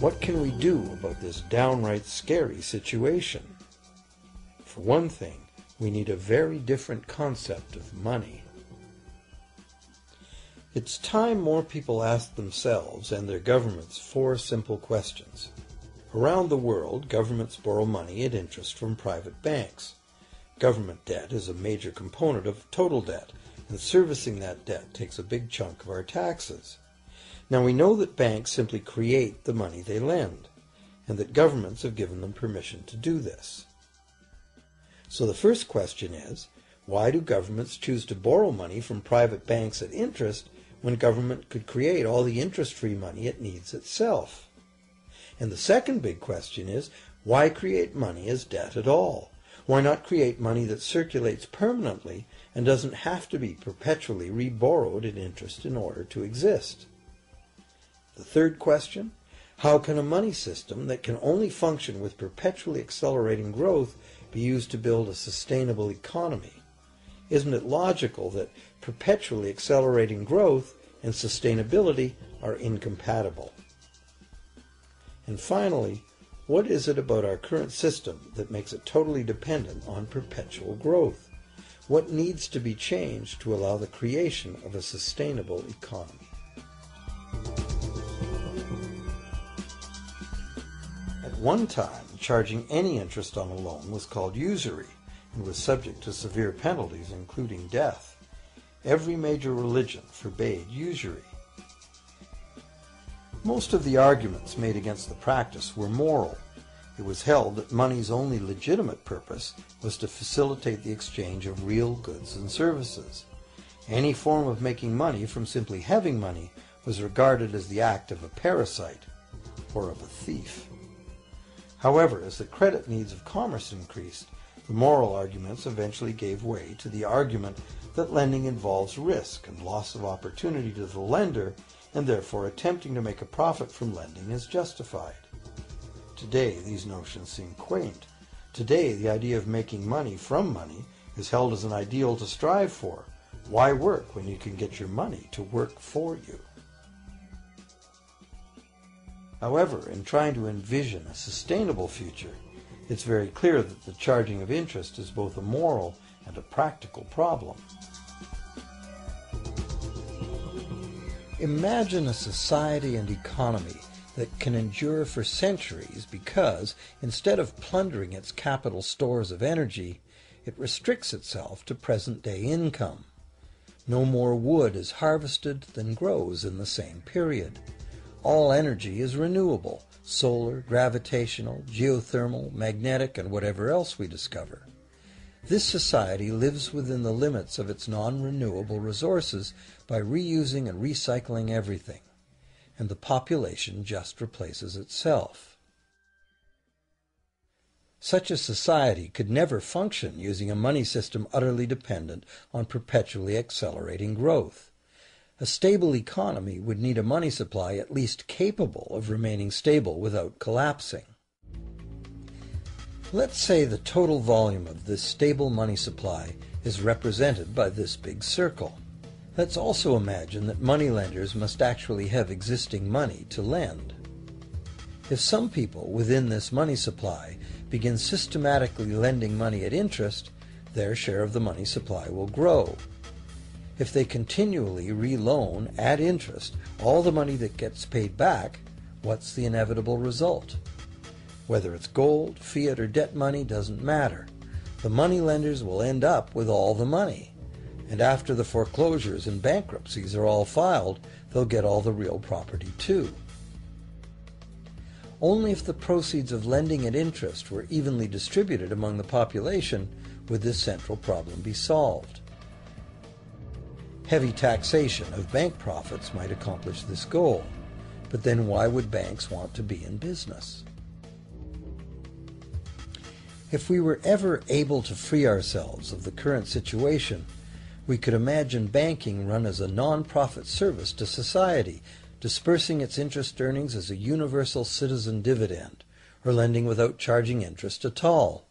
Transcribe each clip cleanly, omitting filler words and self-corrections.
What can we do about this downright scary situation? For one thing, we need a very different concept of money. It's time more people asked themselves and their governments 4 simple questions. Around the world, governments borrow money at interest from private banks. Government debt is a major component of total debt, and servicing that debt takes a big chunk of our taxes. Now we know that banks simply create the money they lend, and that governments have given them permission to do this. So the first question is, why do governments choose to borrow money from private banks at interest when government could create all the interest-free money it needs itself? And the second big question is, why create money as debt at all? Why not create money that circulates permanently and doesn't have to be perpetually reborrowed at interest in order to exist? The third question, how can a money system that can only function with perpetually accelerating growth be used to build a sustainable economy? Isn't it logical that perpetually accelerating growth and sustainability are incompatible? And finally, what is it about our current system that makes it totally dependent on perpetual growth? What needs to be changed to allow the creation of a sustainable economy? At one time, charging any interest on a loan was called usury and was subject to severe penalties, including death. Every major religion forbade usury. Most of the arguments made against the practice were moral. It was held that money's only legitimate purpose was to facilitate the exchange of real goods and services. Any form of making money from simply having money was regarded as the act of a parasite or of a thief. However, as the credit needs of commerce increased, the moral arguments eventually gave way to the argument that lending involves risk and loss of opportunity to the lender, and therefore attempting to make a profit from lending is justified. Today, these notions seem quaint. Today, the idea of making money from money is held as an ideal to strive for. Why work when you can get your money to work for you? However, in trying to envision a sustainable future, it's very clear that the charging of interest is both a moral and a practical problem. Imagine a society and economy that can endure for centuries because, instead of plundering its capital stores of energy, it restricts itself to present-day income. No more wood is harvested than grows in the same period. All energy is renewable, solar, gravitational, geothermal, magnetic, and whatever else we discover. This society lives within the limits of its non-renewable resources by reusing and recycling everything, and the population just replaces itself. Such a society could never function using a money system utterly dependent on perpetually accelerating growth. A stable economy would need a money supply at least capable of remaining stable without collapsing. Let's say the total volume of this stable money supply is represented by this big circle. Let's also imagine that moneylenders must actually have existing money to lend. If some people within this money supply begin systematically lending money at interest, their share of the money supply will grow. If they continually reloan at interest all the money that gets paid back, what's the inevitable result? Whether it's gold, fiat, or debt money doesn't matter. The money lenders will end up with all the money. And after the foreclosures and bankruptcies are all filed, they'll get all the real property too. Only if the proceeds of lending at interest were evenly distributed among the population would this central problem be solved. Heavy taxation of bank profits might accomplish this goal, but then why would banks want to be in business? If we were ever able to free ourselves of the current situation, we could imagine banking run as a non-profit service to society, dispersing its interest earnings as a universal citizen dividend, or lending without charging interest at all.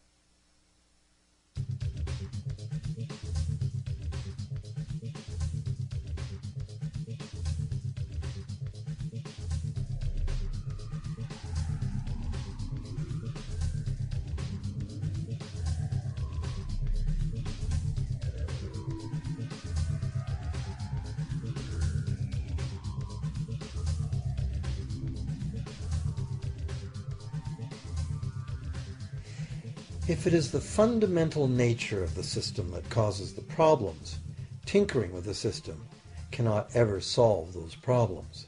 If it is the fundamental nature of the system that causes the problems, tinkering with the system cannot ever solve those problems.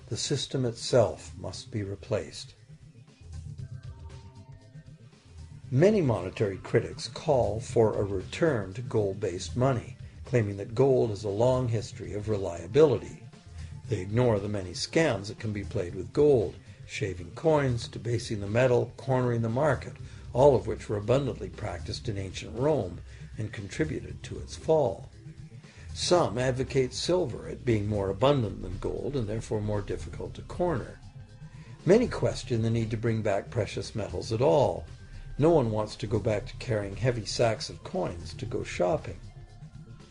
The system itself must be replaced. Many monetary critics call for a return to gold-based money, claiming that gold has a long history of reliability. They ignore the many scams that can be played with gold, shaving coins, debasing the metal, cornering the market, all of which were abundantly practiced in ancient Rome and contributed to its fall. Some advocate silver, it being more abundant than gold and therefore more difficult to corner. Many question the need to bring back precious metals at all. No one wants to go back to carrying heavy sacks of coins to go shopping.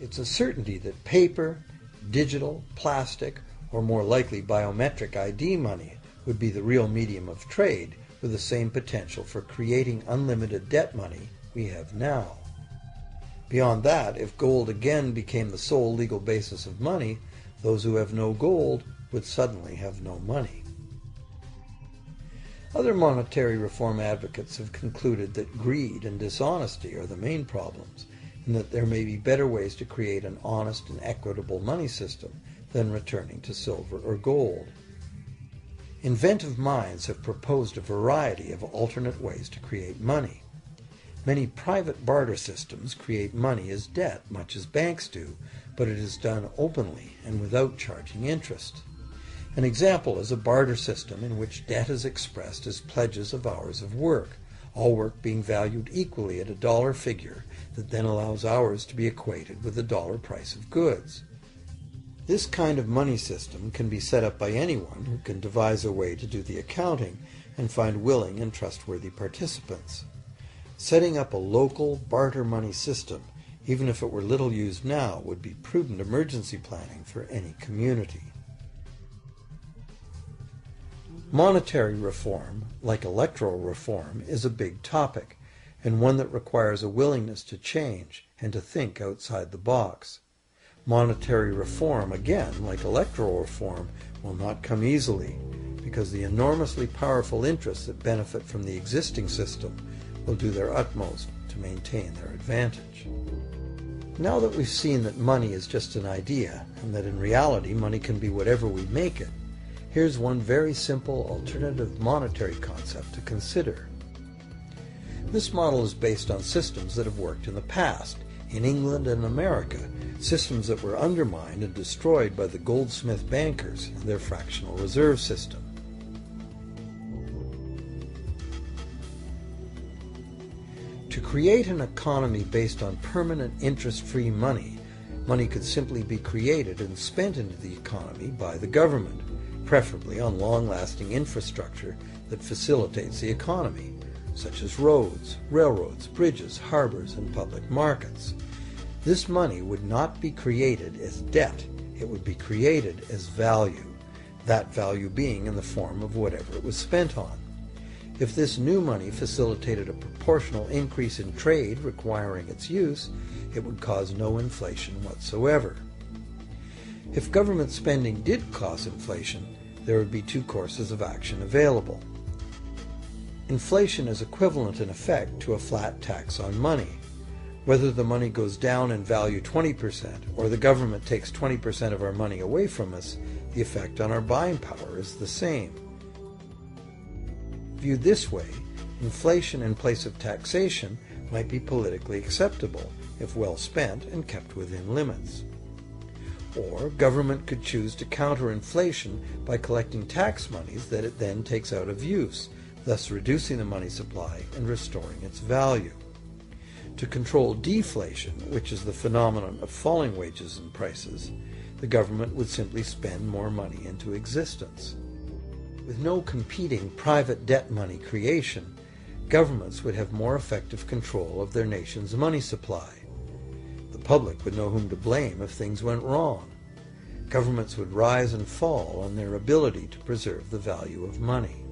It's a certainty that paper, digital, plastic, or more likely biometric ID money would be the real medium of trade, with the same potential for creating unlimited debt money we have now. Beyond that, if gold again became the sole legal basis of money, those who have no gold would suddenly have no money. Other monetary reform advocates have concluded that greed and dishonesty are the main problems, and that there may be better ways to create an honest and equitable money system than returning to silver or gold. Inventive minds have proposed a variety of alternate ways to create money. Many private barter systems create money as debt, much as banks do, but it is done openly and without charging interest. An example is a barter system in which debt is expressed as pledges of hours of work, all work being valued equally at a dollar figure that then allows hours to be equated with the dollar price of goods. This kind of money system can be set up by anyone who can devise a way to do the accounting and find willing and trustworthy participants. Setting up a local barter money system, even if it were little used now, would be prudent emergency planning for any community. Monetary reform, like electoral reform, is a big topic, and one that requires a willingness to change and to think outside the box. Monetary reform, again, like electoral reform, will not come easily, because the enormously powerful interests that benefit from the existing system will do their utmost to maintain their advantage. Now that we've seen that money is just an idea, and that in reality money can be whatever we make it, here's one very simple alternative monetary concept to consider. This model is based on systems that have worked in the past, in England and America, systems that were undermined and destroyed by the goldsmith bankers and their fractional reserve system. To create an economy based on permanent interest-free money, money could simply be created and spent into the economy by the government, preferably on long-lasting infrastructure that facilitates the economy, such as roads, railroads, bridges, harbors, and public markets. This money would not be created as debt, it would be created as value, that value being in the form of whatever it was spent on. If this new money facilitated a proportional increase in trade requiring its use, it would cause no inflation whatsoever. If government spending did cause inflation, there would be two courses of action available. Inflation is equivalent in effect to a flat tax on money. Whether the money goes down in value 20% or the government takes 20% of our money away from us, the effect on our buying power is the same. Viewed this way, inflation in place of taxation might be politically acceptable if well spent and kept within limits. Or government could choose to counter inflation by collecting tax monies that it then takes out of use, thus reducing the money supply and restoring its value. To control deflation, which is the phenomenon of falling wages and prices, the government would simply spend more money into existence. With no competing private debt money creation, governments would have more effective control of their nation's money supply. The public would know whom to blame if things went wrong. Governments would rise and fall on their ability to preserve the value of money.